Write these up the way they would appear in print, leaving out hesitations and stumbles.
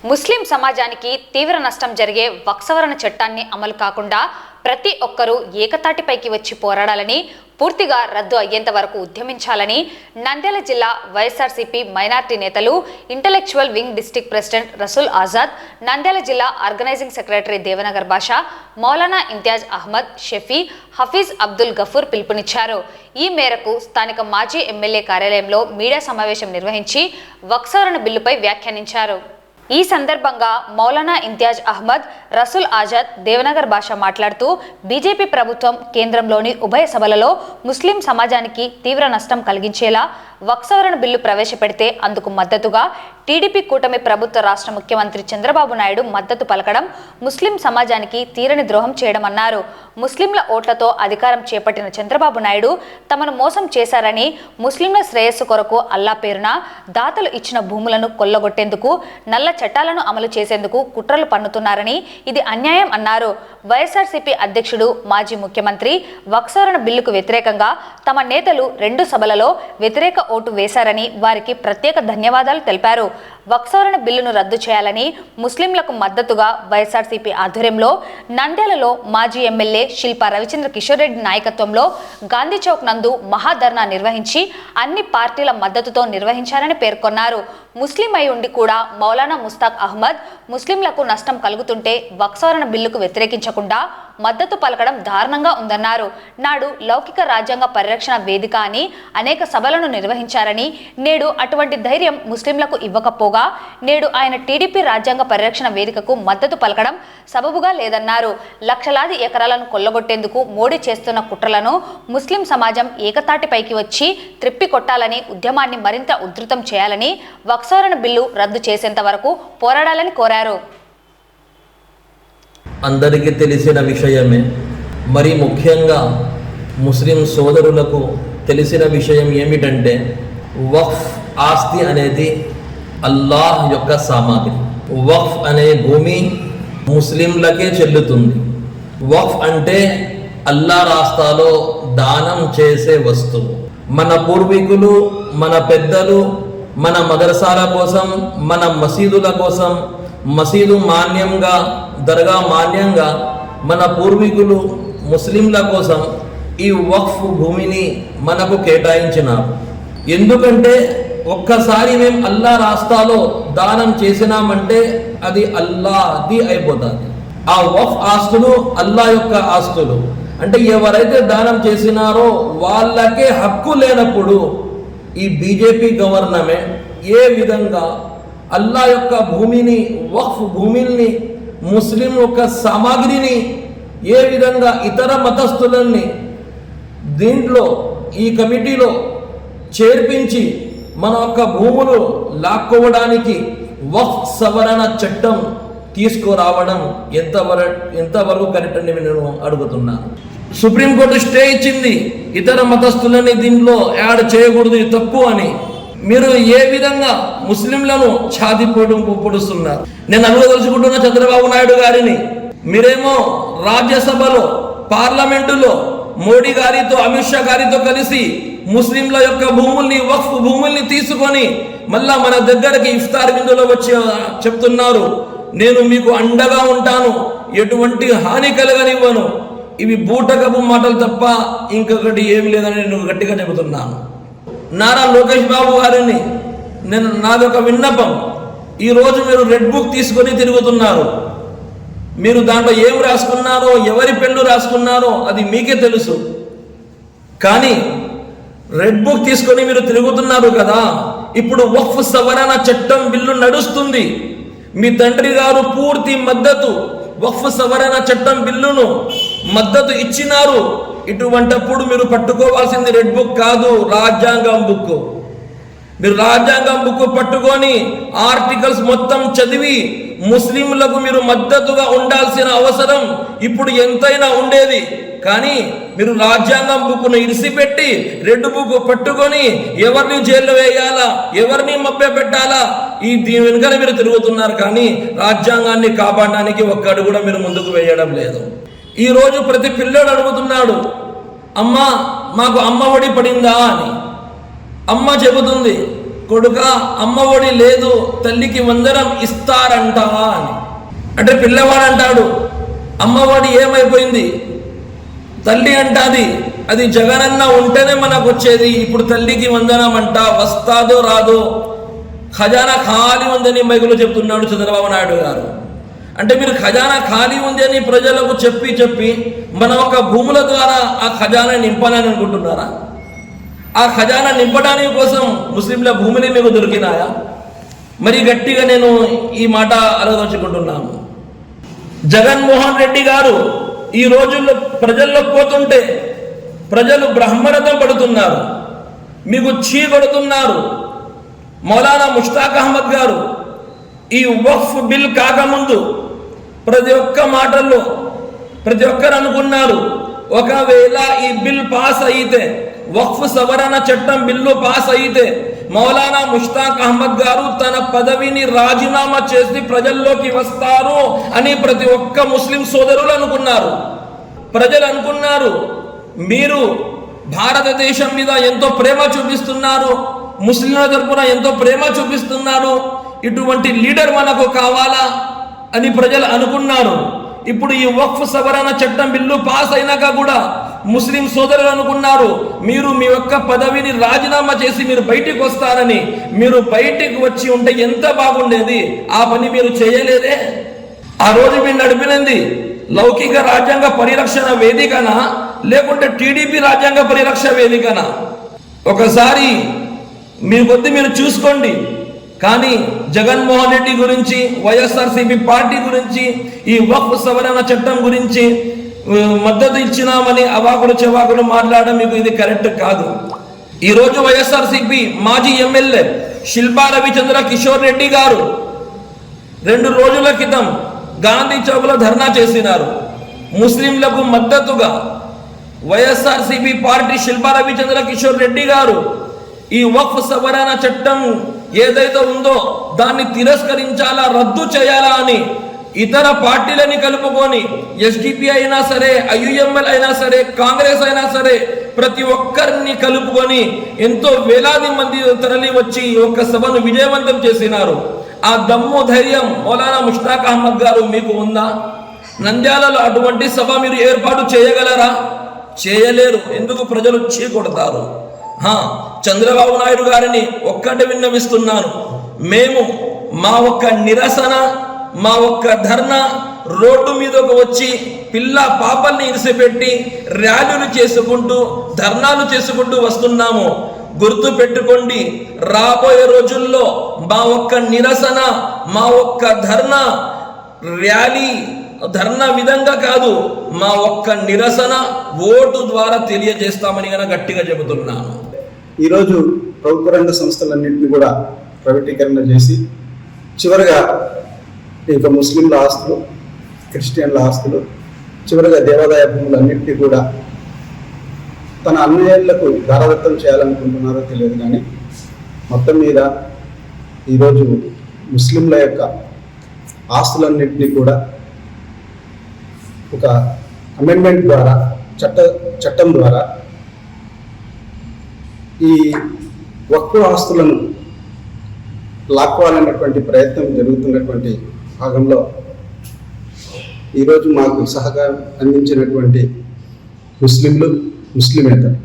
ముస్లిం సమాజానికి తీవ్ర నష్టం జరిగే వక్సవరణ చట్టాన్ని అమలు కాకుండా ప్రతి ఒక్కరూ ఏకతాటిపైకి వచ్చి పోరాడాలని, పూర్తిగా రద్దు అయ్యేంత వరకు ఉద్యమించాలని నంద్యాల జిల్లా వైఎస్ఆర్సీపీ మైనార్టీ నేతలు, intellectual wing district president Rasool Azad, Nandyal జిల్లా ఆర్గనైజింగ్ సెక్రటరీ దేవనగర్ బాషా, మౌలానా ఇంతియాజ్ అహ్మద్, షఫీ, హఫీజ్ అబ్దుల్ గఫూర్ పిలుపునిచ్చారు. ఈ మేరకు స్థానిక మాజీ ఎమ్మెల్యే కార్యాలయంలో మీడియా సమావేశం నిర్వహించి వక్సవరణ బిల్లుపై వ్యాఖ్యానించారు. ఈ సందర్భంగా మౌలానా ఇంతియాజ్ అహ్మద్, రసూల్ ఆజాద్, దేవనగర్ బాషా మాట్లాడుతూ బీజేపీ ప్రభుత్వం కేంద్రంలోని ఉభయ సభలలో ముస్లిం సమాజానికి తీవ్ర నష్టం కలిగించేలా వక్సవరణ బిల్లు ప్రవేశపెడితే అందుకు మద్దతుగా టీడీపీ కూటమి ప్రభుత్వ రాష్ట్ర ముఖ్యమంత్రి చంద్రబాబు నాయుడు మద్దతు పలకడం ముస్లిం సమాజానికి తీరని ద్రోహం చేయడమన్నారు. ముస్లింల ఓట్లతో అధికారం చేపట్టిన చంద్రబాబు నాయుడు తమను మోసం చేశారని, ముస్లింల శ్రేయస్సు కొరకు అల్లా పేరున దాతలు ఇచ్చిన భూములను కొల్లగొట్టేందుకు, నల్ల చట్టాలను అమలు చేసేందుకు కుట్రలు పన్నుతున్నారని, ఇది అన్యాయం అన్నారు. వైఎస్ఆర్సీపీ అధ్యక్షుడు, మాజీ ముఖ్యమంత్రి వక్సవరణ బిల్లుకు వ్యతిరేకంగా తమ నేతలు 2 సభలలో వ్యతిరేక ఓటు వేశారని వారికి ప్రత్యేక ధన్యవాదాలు తెలిపారు. వక్సవరణ బిల్లును రద్దు చేయాలని ముస్లింలకు మద్దతుగా వైఎస్ఆర్సీపీ ఆధ్వర్యంలో నంద్యాలలో మాజీ ఎమ్మెల్యే శిల్పా రవిచంద్ర కిషోర్ రెడ్డి నాయకత్వంలో గాంధీ చౌక్ నందు మహాధర్నా నిర్వహించి అన్ని పార్టీల మద్దతుతో నిర్వహించారని పేర్కొన్నారు. ముస్లిం అయి ఉండి కూడా మౌలానా ముస్తాక్ అహ్మద్ ముస్లింలకు నష్టం కలుగుతుంటే వక్సవరణ బిల్లుకు వ్యతిరేకించకుండా మద్దతు పలకడం దారుణంగా ఉందన్నారు. నాడు లౌకిక రాజ్యాంగ పరిరక్షణ వేదిక అని అనేక సభలను నిర్వహించారని, నేడు అటువంటి ధైర్యం ముస్లింలకు ఇవ్వకపోగా నేడు ఆయన టీడీపీ రాజ్యాంగ పరిరక్షణ వేదికకు మద్దతు పలకడం సబబుగా లేదన్నారు. లక్షలాది ఎకరాలను కొల్లగొట్టేందుకు మోడీ చేస్తున్న కుట్రలను ముస్లిం సమాజం ఏకతాటిపైకి వచ్చి త్రిప్పికొట్టాలని, ఉద్యమాన్ని మరింత ఉధృతం చేయాలని, వక్సవరణ బిల్లు రద్దు చేసేంత వరకు పోరాడాలని కోరారు. అందరికీ తెలిసిన విషయమే. మరి ముఖ్యంగా ముస్లిం సోదరులకు తెలిసిన విషయం ఏమిటంటే వక్ఫ్ ఆస్తి అనేది అల్లాహ్ యొక్క సామాగ్రి. వక్ఫ్ అనే భూమి ముస్లింలకే చెల్లుతుంది. వక్ఫ్ అంటే అల్లా రాస్తాలో దానం చేసే వస్తువు. మన పూర్వీకులు, మన పెద్దలు మన మదరసాల కోసం, మన మసీదుల కోసం, మసీదు మాన్యంగా, దర్గా మాన్యంగా మన పూర్వీకులు ముస్లింల కోసం ఈ వక్ఫ్ భూమిని మనకు కేటాయించినారు. ఎందుకంటే ఒక్కసారి మేము అల్లా రాస్తాలో దానం చేసినామంటే అది అల్లాది అయిపోతుంది. ఆ వక్ఫ్ ఆస్తులు అల్లా యొక్క ఆస్తులు. అంటే ఎవరైతే దానం చేసినారో వాళ్ళకే హక్కు లేనప్పుడు ఈ బీజేపీ గవర్నమెంట్ ఏ విధంగా అల్లా యొక్క భూమిని, వక్ఫ్ భూమిని, ముస్లిం యొక్క సామాగ్రిని ఏ విధంగా ఇతర మతస్థులని దీంట్లో ఈ కమిటీలో చేర్పించి మన యొక్క భూములు లాక్కోవడానికి వక్ఫ్ సవరణ చట్టం తీసుకురావడం ఎంతవరకు కరెక్ట్ అని నేను అడుగుతున్నాను. సుప్రీంకోర్టు స్టే ఇచ్చింది, ఇతర మతస్థులని దీనిలో యాడ్ చేయకూడదు, తప్పు అని. మీరు ఏ విధంగా ముస్లింలను ఛాతి పొడుస్తున్నారు? నేను అడగదలుచుకుంటున్న చంద్రబాబు నాయుడు గారిని, మీరేమో రాజ్యసభలో, పార్లమెంటులో మోడీ గారితో, అమిత్ షా గారితో కలిసి ముస్లింల యొక్క భూముల్ని, వక్ఫ్ భూముల్ని తీసుకొని మళ్ళా మన దగ్గరికి ఇఫ్తార్ విందులో వచ్చి చెప్తున్నారు, నేను మీకు అండగా ఉంటాను, ఎటువంటి హాని కలగనివ్వను. ఇవి బూటకపు మాటలు తప్ప ఇంకొకటి ఏమి లేదని నేను గట్టిగా చెబుతున్నాను. నారా లోకేష్ బాబు గారిని నాదొక విన్నపం, ఈరోజు మీరు రెడ్ బుక్ తీసుకొని తిరుగుతున్నారు. మీరు దాంట్లో ఏం రాసుకున్నారో, ఎవరి పెళ్ళు రాసుకున్నారో అది మీకే తెలుసు. కానీ రెడ్ బుక్ తీసుకొని మీరు తిరుగుతున్నారు కదా, ఇప్పుడు వక్ఫ్ సవరణ చట్టం బిల్లు నడుస్తుంది. మీ తండ్రి గారు పూర్తి మద్దతు వక్ఫ్ సవరణ చట్టం బిల్లును మద్దతు ఇచ్చినారు. ఇటువంటప్పుడు మీరు పట్టుకోవాల్సింది రెడ్ బుక్ కాదు, రాజ్యాంగం బుక్. మీరు రాజ్యాంగం బుక్ పట్టుకొని ఆర్టికల్స్ మొత్తం చదివి ముస్లింలకు మీరు మద్దతుగా ఉండాల్సిన అవసరం ఇప్పుడు ఎంతైనా ఉండేది. కానీ మీరు రాజ్యాంగం బుక్ను ఇడిసిపెట్టి రెడ్ బుక్ పట్టుకొని ఎవరిని జైల్లో వేయాలా, ఎవరిని మభ్య పెట్టాలా, దీని వెనుకనే మీరు తిరుగుతున్నారు. కానీ రాజ్యాంగాన్ని కాపాడడానికి ఒక్కడు కూడా మీరు ముందుకు వేయడం లేదు. ఈరోజు ప్రతి పిల్లడు అడుగుతున్నాడు, అమ్మ మాకు అమ్మ ఒడి పడిందా అని. అమ్మ చెబుతుంది, కొడుక అమ్మఒడి లేదు, తల్లికి వందనం ఇస్తారంట అని. అంటే పిల్లవాడు అంటాడు అమ్మఒడి ఏమైపోయింది, తల్లి అంటాది అది జగనన్న ఉంటేనే మనకు వచ్చేది, ఇప్పుడు తల్లికి వందనం అంట, వస్తాదో రాదో, ఖజానా ఖాళీ ఉందని మైకులో చెప్తున్నాడు చంద్రబాబు నాయుడు గారు. అంటే మీరు ఖజానా ఖాళీ ఉంది అని ప్రజలకు చెప్పి చెప్పి మన ఒక భూముల ద్వారా ఆ ఖజానా నింపాలని అనుకుంటున్నారా? ఆ ఖజానా నింపడానికి కోసం ముస్లింల భూమిని మీకు దొరికినాయా? మరి గట్టిగా నేను ఈ మాట ఆలోచించుకుంటున్నాను. జగన్మోహన్ రెడ్డి గారు ఈ రోజుల్లో ప్రజల్లో పోతుంటే ప్రజలు బ్రహ్మరథం పడుతున్నారు, మీకు చీ కొడుతున్నారు. మౌలానా ముష్తాక్ అహ్మద్ గారు ఈ వక్ఫ్ బిల్ కాకముందు ప్రతి ఒక్క మాటల్లో ప్రతి ఒక్కరు అనుకున్నారు, ఒకవేళ ఈ బిల్ పాస్ అయితే, వక్ఫ్ సవరణ చట్టం బిల్లు పాస్ అయితే మౌలానా ముష్తాక్ అహ్మద్ గారు తన పదవిని రాజీనామా చేసి ప్రజల్లోకి వస్తారు అని ప్రతి ఒక్క ముస్లిం సోదరులు అనుకున్నారు. ప్రజలు అనుకున్నారు మీరు భారతదేశం మీద ఎంతో ప్రేమ చూపిస్తున్నారు, ముస్లింల తరపున ఎంతో ప్రేమ చూపిస్తున్నారు, ఇటువంటి లీడర్ మనకు కావాలా అని ప్రజలు అనుకున్నారు. ఇప్పుడు ఈ వక్ఫ్ సవరణ చట్టం బిల్లు పాస్ అయినాక కూడా ముస్లిం సోదరులు అనుకున్నారు మీరు మీ యొక్క పదవిని రాజీనామా చేసి మీరు బయటికి వస్తారని. మీరు బయటికి వచ్చి ఉంటే ఎంత బాగుండేది, ఆ పని మీరు చేయలేదే. ఆ రోజు మీరు నడిపినది లౌకిక రాజ్యాంగ పరిరక్షణ వేదికనా లేకుంటే టీడీపీ రాజ్యాంగ పరిరక్షణ వేదికనా? ఒకసారి మీరు కొద్ది మీరు చూసుకోండి. కానీ జగన్మోహన్ రెడ్డి గురించి, వైఎస్ఆర్సీపీ పార్టీ గురించి, ఈ వక్ఫ్ సవరణ చట్టం గురించి మద్దతు ఇచ్చినామని అవాకులు చెవాకులు మాట్లాడడం మీకు ఇది కరెక్ట్ కాదు. ఈరోజు వైఎస్ఆర్సీపీ మాజీ ఎమ్మెల్యే శిల్పా రవిచంద్ర కిషోర్ రెడ్డి గారు 2 రోజుల క్రితం గాంధీ చౌక్లో ధర్నా చేసినారు. ముస్లింలకు మద్దతుగా వైఎస్ఆర్సీపీ పార్టీ శిల్పా రవిచంద్ర కిషోర్ రెడ్డి గారు ఈ వక్ఫ్ సవరణ చట్టం ఏదైతే ఉందో దాన్ని తిరస్కరించాలా, రద్దు చేయాలా అని ఇతర పార్టీలని కలుపుకొని ఎస్డిపి అయినా సరే, ఐయుఎంఎల్ అయినా సరే, కాంగ్రెస్ అయినా సరే, ప్రతి ఒక్కరిని కలుపుకొని ఎంతో వేలాది మంది తరలి వచ్చి ఒక సభను విజయవంతం చేసినారు. ఆ దమ్ము ధైర్యం మౌలానా ముష్తాక్ అహ్మద్ గారు మీకు ఉందా? నంద్యాలలో అటువంటి సభ మీరు ఏర్పాటు చేయగలరా? చేయలేరు. ఎందుకు? ప్రజలు చీకొడతారు. చంద్రబాబు నాయుడు గారిని ఒక్కటి విన్నవిస్తున్నాను, మేము మా ఒక్క నిరసన, మా ఒక్క ధర్నా రోడ్డు మీదకు వచ్చి పిల్ల పాపల్ని ఇరిసిపెట్టి ర్యాలీలు చేసుకుంటూ ధర్నాలు చేసుకుంటూ వస్తున్నాము. గుర్తు పెట్టుకోండి, రాబోయే రోజుల్లో మా ఒక్క నిరసన, మా ఒక్క ధర్నా ర్యాలీ ధర్నా విధంగా కాదు, మా ఒక్క నిరసన ఓటు ద్వారా తెలియజేస్తామని గట్టిగా చెబుతున్నాను. ఈరోజు ప్రభుత్వ రంగ సంస్థలన్నింటినీ కూడా ప్రైవేటీకరణ చేసి చివరిగా ఇక ముస్లింల ఆస్తులు, క్రిస్టియన్ల ఆస్తులు, చివరిగా దేవాదాయ భూములన్నింటినీ కూడా తన అన్యాయాలకు దారాదత్తం చేయాలనుకుంటున్నారో తెలియదు. కానీ మొత్తం మీద ఈరోజు ముస్లింల యొక్క ఆస్తులన్నింటినీ కూడా ఒక అమెండ్మెంట్ ద్వారా, చట్టం ద్వారా ఈ వక్ఫ్ ఆస్తులను లాక్కోవాలన్నటువంటి ప్రయత్నం జరుగుతున్నటువంటి భాగంలో ఈరోజు మాకు సహకారం అందించినటువంటి ముస్లింలు, ముస్లిమేతరులు,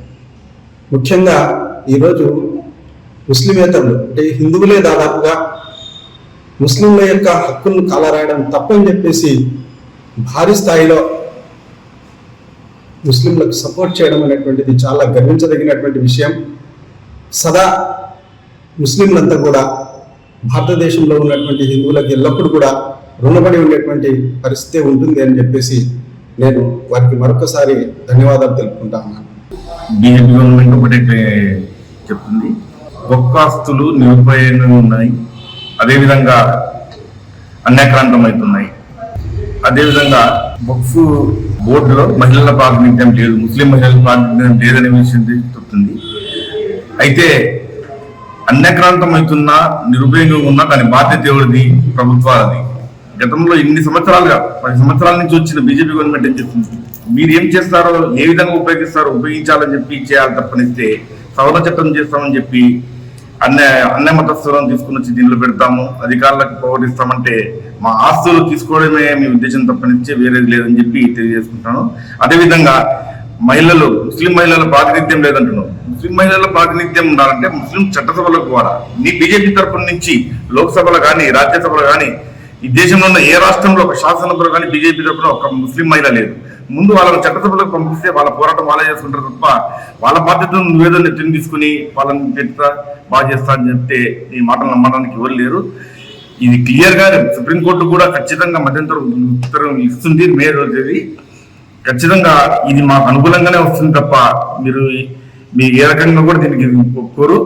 ముఖ్యంగా ఈరోజు ముస్లిమేతరులు అంటే హిందువులే దాదాపుగా ముస్లింల యొక్క హక్కులను కాలరాయడం తప్పని చెప్పేసి భారీ స్థాయిలో ముస్లింలకు సపోర్ట్ చేయడం అనేటువంటిది చాలా గర్వించదగినటువంటి విషయం. సదా ముస్లింలంతా కూడా భారతదేశంలో ఉన్నటువంటి హిందువులకు ఎల్లప్పుడూ కూడా రుణపడి ఉండేటువంటి పరిస్థితి ఉంటుంది అని చెప్పేసి నేను వారికి మరొకసారి ధన్యవాదాలు తెలుపుకుంటా ఉన్నాను. బీజేపీ గవర్నమెంట్ ఒకటే చెప్తుంది, వక్ఫ్ ఆస్తులు నిరుపయోగంగా ఉన్నాయి, అదేవిధంగా అన్యాక్రాంతమవుతున్నాయి. అదేవిధంగా వక్ఫ్ బోర్డులో మహిళల ప్రాతినిధ్యం లేదు, ముస్లిం మహిళల ప్రాతినిధ్యం లేదనే విషయం చెప్తుంది. అయితే అన్యాక్రాంతం అవుతున్నా, నిరుపయోగంగా ఉన్నా దాని బాధ్యత ఎవరిది? ప్రభుత్వాలది. గతంలో ఇన్ని సంవత్సరాలుగా 10 సంవత్సరాల నుంచి వచ్చిన బీజేపీ గవర్నమెంట్ ఏం చెప్తుంది? మీరు ఏం చేస్తారో, ఏ విధంగా ఉపయోగిస్తారో ఉపయోగించాలని చెప్పి చేయాలి తప్పనిస్తే సవరణ చట్టం చేస్తామని చెప్పి అన్య మతస్థులను తీసుకుని వచ్చి దీనిలో పెడతాము, అధికారులకు పౌరిస్తామంటే మా ఆస్తులు తీసుకోవడమే మీ ఉద్దేశం తప్పనిచ్చే వేరేది లేదని చెప్పి తెలియజేసుకుంటాను. అదేవిధంగా మహిళలు, ముస్లిం మహిళల ప్రాతినిధ్యం లేదంటున్నాం. ముస్లిం మహిళల ప్రాతినిధ్యం ఉండాలంటే ముస్లిం చట్టసభలకు పోవాలా. నీ బీజేపీ తరఫున నుంచి లోక్సభలో కానీ రాజ్యసభలో కానీ ఈ దేశంలో ఉన్న ఏ రాష్ట్రంలో ఒక శాసనసభలో కానీ బీజేపీ తరఫున ఒక ముస్లిం మహిళ లేదు. ముందు వాళ్ళని చట్టసభలకు పంపిస్తే వాళ్ళ పోరాటం వాళ్ళే చేసుకుంటారు తప్ప వాళ్ళ బాధ్యతను నువ్వేదో నెత్తిని తీసుకుని వాళ్ళని పెడతా బాగా చేస్తా అని చెప్తే ఈ మాటలు నమ్మడానికి ఎవరు లేరు. ఇది క్లియర్ గా సుప్రీంకోర్టు కూడా ఖచ్చితంగా మధ్యంతర ఉత్తర్వులు ఇస్తుంది. మే రోజు ఖచ్చితంగా ఇది మాకు అనుకూలంగానే వస్తుంది తప్ప మీరు ఏ రకంగా కూడా దీనికి ఒప్పుకోరు.